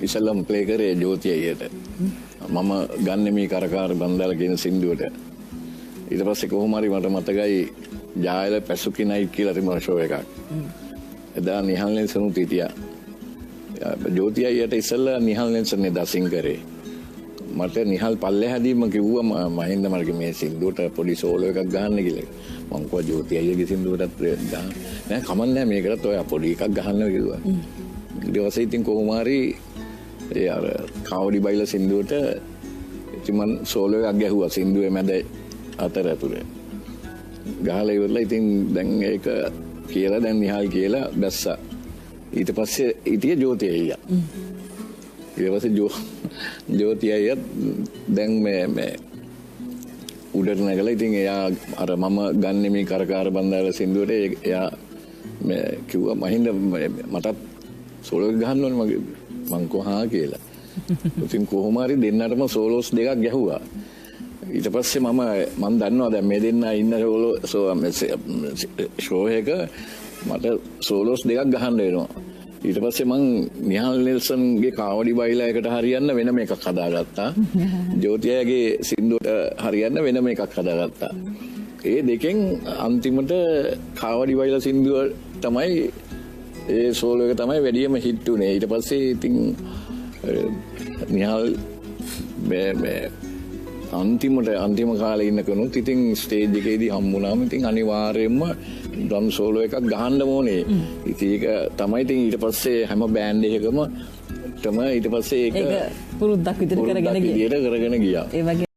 ඉස්සෙල්ලම ප්ලේ කරේ ජෝතිය අයියට. මම ගන්න මේ කරකාර බන්දාල කියන සින්දුවට. ඊට පස්සේ කොහොම හරි මට මතකයි ජායල පැසුකි නයිට් කියලා තිබුණ ෂෝ එකක්. එදා නිහල් නෙල්සන් උත් හිටියා. ජෝතිය අයියට ඉස්සෙල්ලා නිහල් නෙල්සන් එදා සිං කරේ. මට නිහල් පල්ලෙහාදීම කිව්වා මහින්ද මට මේ සින්දුවට පොඩි සෝලෝ එකක් ගහන්න කියලා. මං කිව්වා ජෝතිය අයියගේ සින්දුවටත් ගහන්න. නෑ කමන්නේ මේකටත් ඔය පොඩි එකක් ගහන්න කිව්වා. ඊට පස්සේ ඉතින් කොහොම හරි ඒ අර කාවඩි බයිලා සින්දුවට ඉතින් මං සෝලෝ එකක් ගැහුවා සින්දුවේ මැද අතර ඇතුලේ. ගහලා ඉවරලා ඉතින් දැන් ඒක කියලා දැන් නිහල් කියලා බැස්සා. ඊට පස්සේ ඉතිය ජෝතිය අයියා. ඊට පස්සේ ජෝතිය අයියත් දැන් මේ උඩට නැගලා ඉතින් එයා අර මම ගන්න මේ කරකාර බන්දාල සින්දුවට එයා මේ කිව්වා මහින්ද මටත් සෝලෝ ගහන්න ඕනේ මං කොහා කියලා. ඉතින් කොහොම හරි දෙන්නටම සෝලෝස් දෙකක් ගැහුවා. ඊට පස්සේ මම දන්නවා දැන් මේ දෙන්න ඉන්න ෂෝ එක මට සෝලෝස් දෙකක් ගහන්න වෙනවා. ඊට පස්සේ මං නිහල් නෙල්සන්ගේ කාවඩි බයිලා එකට හරියන්න වෙනම එකක් හදාගත්තා. ජෝතියගේ සින්දුවට හරියන්න වෙනම එකක් හදාගත්තා. ඒ දෙකෙන් අන්තිමට කාවඩි බයිලා සින්දුව තමයි ඒ සෝලෝ එක තමයි වැඩියම හිට් උනේ. ඊට පස්සේ ඉතින් නිහල් අන්තිම කාලේ ඉන්න කෙනුත් ඉතින් ස්ටේජ් එකේදී හම්බුනාම ඉතින් අනිවාර්යයෙන්ම ඩ්‍රම් සෝලෝ එකක් ගහන්න ඕනේ. ඉතින් ඒක තමයි ඉතින් ඊට පස්සේ හැම බෑන්ඩ් එකකම තමයි ඊට පස්සේ ඒක පුරුද්දක් විදිහට කරගෙන ගියා.